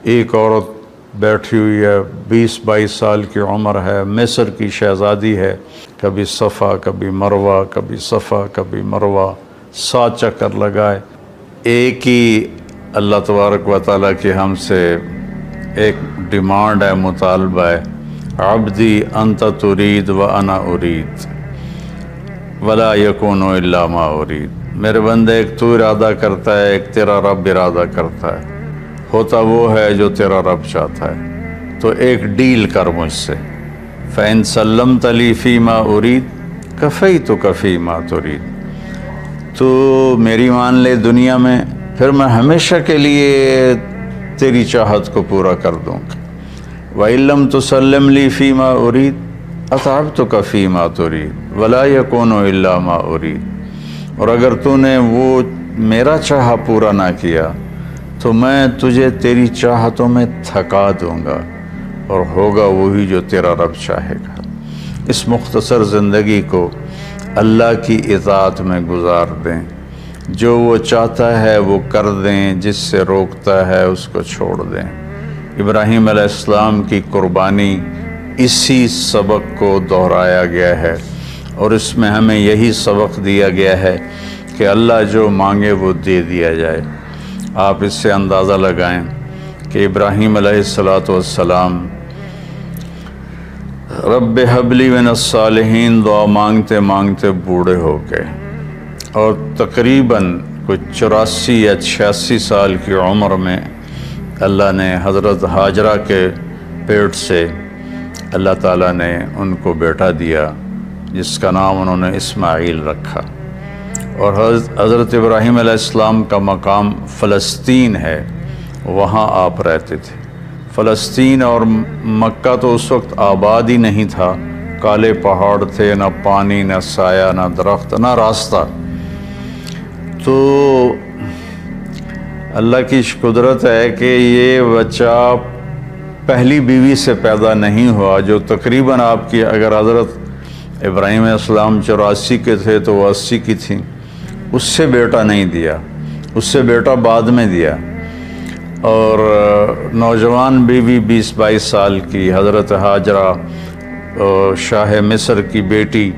ایک عورت بیٹھی ہوئی ہے، 20-22 سال کی عمر ہے، مصر کی شہزادی ہے، کبھی صفا کبھی مروہ، کبھی صفا کبھی مروہ، 7 چکر لگائے۔ ایک ہی اللہ تبارک و تعالیٰ کی ہم سے ایک ڈیمانڈ ہے، مطالبہ ہے، عبدی انت ترید و انا ارید ولا یکون الا ما ارید۔ میرے بندے، ایک تو ارادہ کرتا ہے، ایک تیرا رب ارادہ کرتا ہے، ہوتا وہ ہے جو تیرا رب چاہتا ہے۔ تو ایک ڈیل کر مجھ سے، فَإِن سَلَّمْتَ لِي فِي مَا أُرِيدُ كَفَيْتُكَ فِي مَا تُرِيدُ۔ تو میری مان لے دنیا میں، پھر میں ہمیشہ کے لیے تیری چاہت کو پورا کر دوں گا۔ وَإِن لَمْ تُسَلِّمْ لِي فِي مَا أُرِيدُ أَتْعَبْتُكَ فِي مَا تُرِيدُ وَلَا يَكُونُ إِلَّا مَا أُرِيدُ۔ اور اگر تو نے وہ میرا چاہا پورا نہ کیا تو میں تجھے تیری چاہتوں میں تھکا دوں گا، اور ہوگا وہی جو تیرا رب چاہے گا۔ اس مختصر زندگی کو اللہ کی اطاعت میں گزار دیں، جو وہ چاہتا ہے وہ کر دیں، جس سے روکتا ہے اس کو چھوڑ دیں۔ ابراہیم علیہ السلام کی قربانی اسی سبق کو دہرایا گیا ہے، اور اس میں ہمیں یہی سبق دیا گیا ہے کہ اللہ جو مانگے وہ دے دیا جائے۔ آپ اس سے اندازہ لگائیں کہ ابراہیم علیہ السلام رب حب لی من الصالحین دعا مانگتے مانگتے بوڑھے ہو گئے، اور تقریباً کوئی 84 یا 86 سال کی عمر میں اللہ نے حضرت ہاجرہ کے پیٹ سے اللہ تعالیٰ نے ان کو بیٹا دیا، جس کا نام انہوں نے اسماعیل رکھا۔ اور حضرت ابراہیم علیہ السلام کا مقام فلسطین ہے، وہاں آپ رہتے تھے۔ فلسطین اور مکہ تو اس وقت آباد ہی نہیں تھا، کالے پہاڑ تھے، نہ پانی، نہ سایہ، نہ درخت، نہ راستہ۔ تو اللہ کی قدرت ہے کہ یہ بچہ پہلی بیوی سے پیدا نہیں ہوا، جو تقریباً آپ کی، اگر حضرت ابراہیم علیہ السلام 84 کے تھے تو وہ 80 کی تھیں، اس سے بیٹا نہیں دیا، اس سے بیٹا بعد میں دیا۔ اور نوجوان بیوی 20-22 سال کی حضرت ہاجرہ، شاہ مصر کی بیٹی،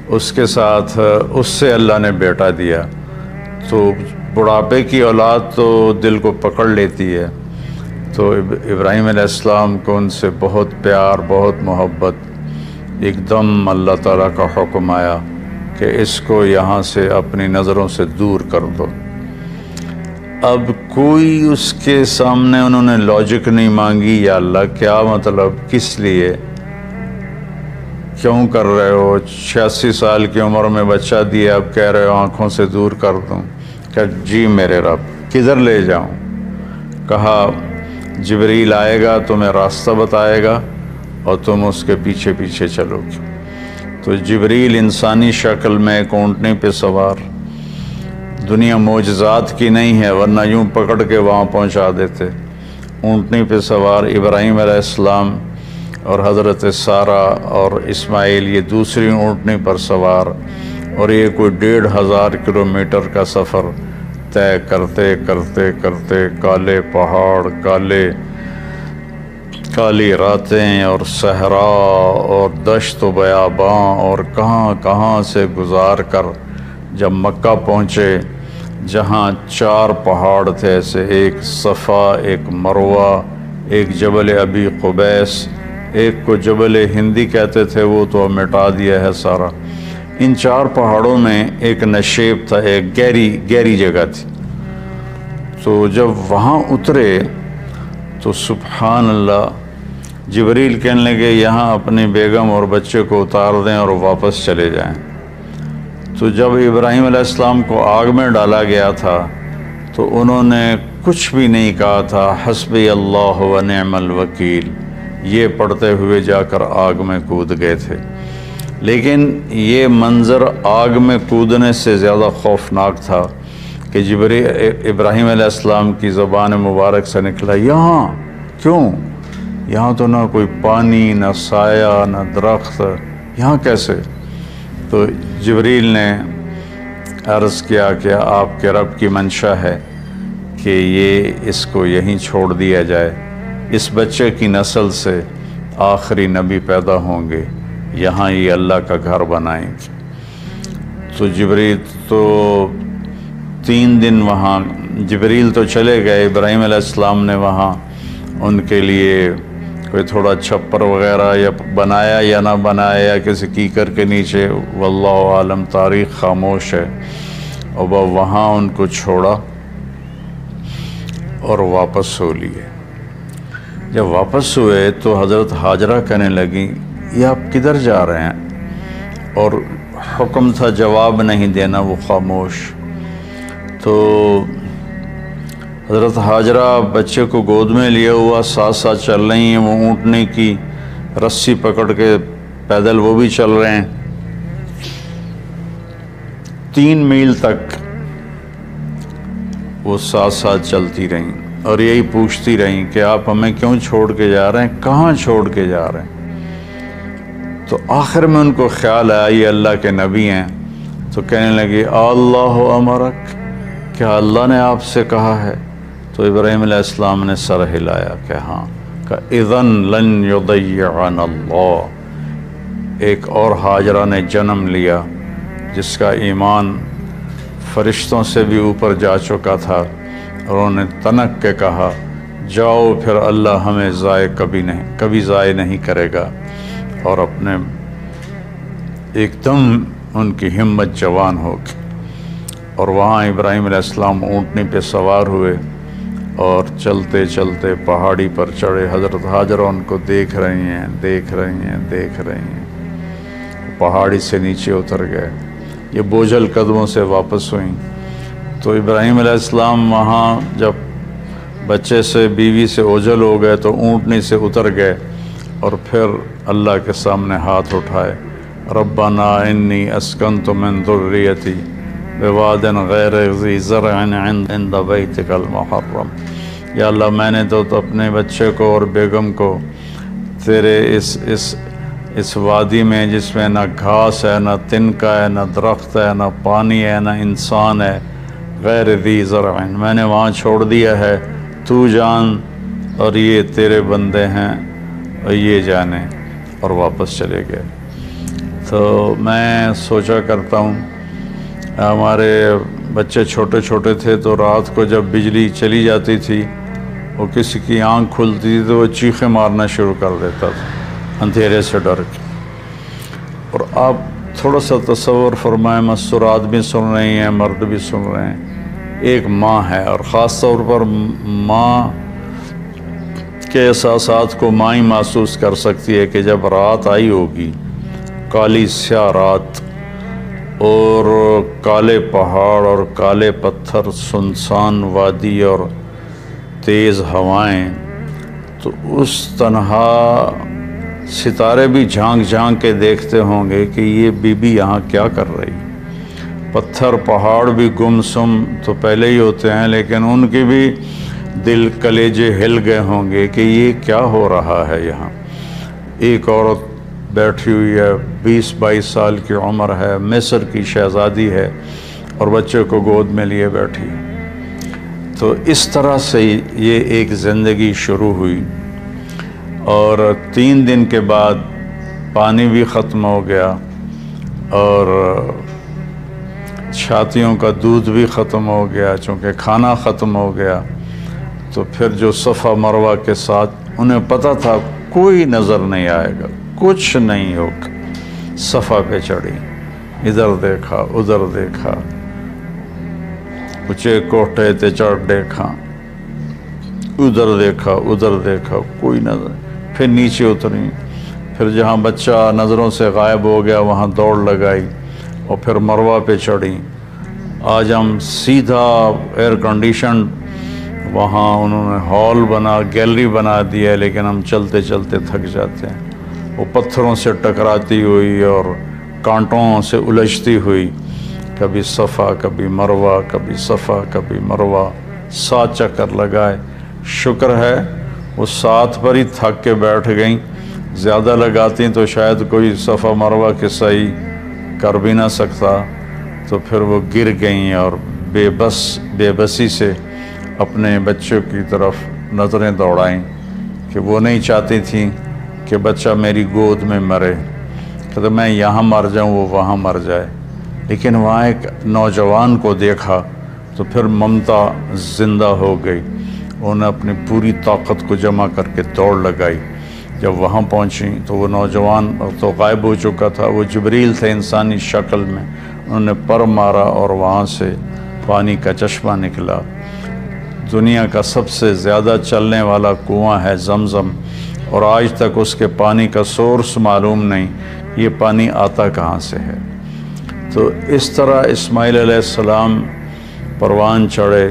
اس کے ساتھ اس سے اللہ نے بیٹا دیا۔ تو بڑھاپے کی اولاد تو دل کو پکڑ لیتی ہے، تو ابراہیم علیہ السلام کو ان سے بہت پیار، بہت محبت۔ ایک دم اللہ تعالیٰ کا حکم آیا کہ اس کو یہاں سے اپنی نظروں سے دور کر دو۔ اب کوئی اس کے سامنے انہوں نے لاجک نہیں مانگی، یا اللہ کیا مطلب، کس لیے، کیوں کر رہے ہو، 86 سال کی عمر میں بچہ دیا، اب کہہ رہے ہو آنکھوں سے دور کر دوں۔ کہ جی میرے رب، کدھر لے جاؤں؟ کہا جبریل آئے گا، تمہیں راستہ بتائے گا، اور تم اس کے پیچھے پیچھے چلو گے۔ تو جبریل انسانی شکل میں ایک اونٹنی پہ سوار، دنیا معجزات کی نہیں ہے ورنہ یوں پکڑ کے وہاں پہنچا دیتے، اونٹنی پہ سوار ابراہیم علیہ السلام اور حضرت سارہ اور اسماعیل یہ دوسری اونٹنی پر سوار، اور یہ کوئی 1500 کلومیٹر کا سفر طے کرتے کرتے کرتے، کالے پہاڑ، کالی راتیں اور صحرا اور دشت و بیاباں اور کہاں کہاں سے گزار کر جب مکہ پہنچے، جہاں 4 پہاڑ تھے ایسے، ایک صفا، ایک مروہ، ایک جبل ابی قبیس، ایک کو جبل ہندی کہتے تھے، وہ تو مٹا دیا ہے سارا۔ ان 4 پہاڑوں میں ایک نشیب تھا، ایک گہری جگہ تھی۔ تو جب وہاں اترے تو سبحان اللہ، جبریل کہنے لگے یہاں اپنی بیگم اور بچے کو اتار دیں اور واپس چلے جائیں۔ تو جب ابراہیم علیہ السلام کو آگ میں ڈالا گیا تھا تو انہوں نے کچھ بھی نہیں کہا تھا، حسبی اللہ و نعم الوکیل، یہ پڑھتے ہوئے جا کر آگ میں کود گئے تھے۔ لیکن یہ منظر آگ میں کودنے سے زیادہ خوفناک تھا کہ ابراہیم علیہ السلام کی زبان مبارک سے نکلا، یہاں کیوں؟ یہاں تو نہ کوئی پانی، نہ سایہ، نہ درخت، یہاں کیسے؟ تو جبریل نے عرض کیا کہ آپ کے رب کی منشا ہے کہ یہ اس کو یہیں چھوڑ دیا جائے، اس بچے کی نسل سے آخری نبی پیدا ہوں گے، یہاں یہ اللہ کا گھر بنائیں گے۔ تو جبریل تو 3 دن وہاں جبریل تو چلے گئے، ابراہیم علیہ السلام نے وہاں ان کے لیے کوئی تھوڑا چھپر وغیرہ یا بنایا یا نہ بنایا، یا کسی کیکر کے نیچے، واللہ عالم، تاریخ خاموش ہے۔ اور وہ وہاں ان کو چھوڑا اور واپس ہو لیے۔ جب واپس ہوئے تو حضرت حاجرہ کہنے لگیں یہ آپ کدھر جا رہے ہیں؟ اور حکم تھا جواب نہیں دینا، وہ خاموش۔ تو حضرت حاجرہ بچے کو گود میں لیا ہوا ساتھ ساتھ چل رہی ہیں، وہ اونٹنے کی رسی پکڑ کے پیدل وہ بھی چل رہے ہیں۔ 3 میل تک وہ ساتھ ساتھ چلتی رہیں اور یہی پوچھتی رہیں کہ آپ ہمیں کیوں چھوڑ کے جا رہے ہیں، کہاں چھوڑ کے جا رہے ہیں؟ تو آخر میں ان کو خیال آیا یہ اللہ کے نبی ہیں، تو کہنے لگے اللہ امرک، کیا اللہ نے آپ سے کہا ہے؟ تو ابراہیم علیہ السلام نے سر ہلایا کہ ہاں، کہ اذن لن یضیعنا اللہ۔ ایک اور حاجرہ نے جنم لیا جس کا ایمان فرشتوں سے بھی اوپر جا چکا تھا، اور انہوں نے تنک کے کہا جاؤ پھر اللہ ہمیں کبھی ضائع نہیں کرے گا، اور اپنے ایک دم ان کی ہمت جوان ہو گئی۔ اور وہاں ابراہیم علیہ السلام اونٹنی پہ سوار ہوئے اور چلتے چلتے پہاڑی پر چڑھے۔ حضرت حاجرہ ان کو دیکھ رہی ہیں، پہاڑی سے نیچے اتر گئے، یہ بوجھل قدموں سے واپس ہوئیں۔ تو ابراہیم علیہ السلام وہاں جب بچے سے بیوی سے اوجھل ہو گئے تو اونٹنی سے اتر گئے، اور پھر اللہ کے سامنے ہاتھ اٹھائے، ربنا انی اسکنت من ذریتی بواد غیر ذی زرع عند بیتک المحرم۔ یا اللہ میں نے تو اپنے بچے کو اور بیگم کو تیرے اس وادی میں جس میں نہ گھاس ہے، نہ تنکا ہے، نہ درخت ہے، نہ پانی ہے، نہ انسان ہے، غیر ذی زرع، میں نے وہاں چھوڑ دیا ہے، تو جان اور یہ تیرے بندے ہیں اور یہ جانے، اور واپس چلے گئے۔ تو میں سوچا کرتا ہوں، ہمارے بچے چھوٹے چھوٹے تھے تو رات کو جب بجلی چلی جاتی تھی، وہ کسی کی آنکھ کھلتی تھی تو وہ چیخیں مارنا شروع کر دیتا تھا اندھیرے سے ڈر کے۔ اور آپ تھوڑا سا تصور فرمائیں، مستورات بھی سن رہی ہیں، مرد بھی سن رہے ہیں، ایک ماں ہے، اور خاص طور پر ماں کے احساسات کو ماں ہی محسوس کر سکتی ہے کہ جب رات آئی ہوگی، کالی سیاہ رات، اور کالے پہاڑ اور کالے پتھر، سنسان وادی اور تیز ہوائیں، تو اس تنہا ستارے بھی جھانک جھانک کے دیکھتے ہوں گے کہ یہ بی بی یہاں کیا کر رہی۔ پتھر پہاڑ بھی گمسم تو پہلے ہی ہوتے ہیں، لیکن ان کی بھی دل کلیجے ہل گئے ہوں گے کہ یہ کیا ہو رہا ہے یہاں۔ ایک عورت بیٹھی ہوئی ہے، 20-22 سال کی عمر ہے، مصر کی شہزادی ہے، اور بچے کو گود میں لیے بیٹھی۔ تو اس طرح سے یہ ایک زندگی شروع ہوئی، اور 3 دن کے بعد پانی بھی ختم ہو گیا، اور چھاتیوں کا دودھ بھی ختم ہو گیا، چونکہ کھانا ختم ہو گیا۔ تو پھر جو صفا مروہ کے ساتھ انہیں پتہ تھا کوئی نظر نہیں آئے گا، کچھ نہیں ہوگا، صفا پہ چڑھی، ادھر دیکھا ادھر دیکھا، اونچے کوٹھے تے چڑھ دیکھا، ادھر دیکھا ادھر دیکھا، کوئی نظر۔ پھر نیچے اتری، پھر جہاں بچہ نظروں سے غائب ہو گیا وہاں دوڑ لگائی، اور پھر مروہ پہ چڑھی۔ آج ہم سیدھا ایئر کنڈیشن وہاں انہوں نے ہال گیلری بنا دیا ہے، لیکن ہم چلتے چلتے تھک جاتے ہیں۔ وہ پتھروں سے ٹکراتی ہوئی اور کانٹوں سے الجھتی ہوئی، کبھی صفا کبھی مروہ، کبھی صفا کبھی مروہ، 7 چکر لگائے۔ شکر ہے وہ 7 پر ہی تھک کے بیٹھ گئیں، زیادہ لگاتی تو شاید کوئی صفا مروہ کے صحیح کر بھی نہ سکتا۔ تو پھر وہ گر گئیں اور بے بسی سے اپنے بچوں کی طرف نظریں دوڑائیں کہ وہ نہیں چاہتی تھیں کہ بچہ میری گود میں مرے، کہ میں یہاں مر جاؤں وہ وہاں مر جائے، لیکن وہاں ایک نوجوان کو دیکھا تو پھر ممتا زندہ ہو گئی۔ انہوں نے اپنی پوری طاقت کو جمع کر کے دوڑ لگائی۔ جب وہاں پہنچیں تو وہ نوجوان تو غائب ہو چکا تھا، وہ جبریل تھے انسانی شکل میں۔ انہوں نے پر مارا اور وہاں سے پانی کا چشمہ نکلا۔ دنیا کا سب سے زیادہ چلنے والا کنواں ہے زمزم، اور آج تک اس کے پانی کا سورس معلوم نہیں، یہ پانی آتا کہاں سے ہے۔ تو اس طرح اسماعیل علیہ السلام پروان چڑھے،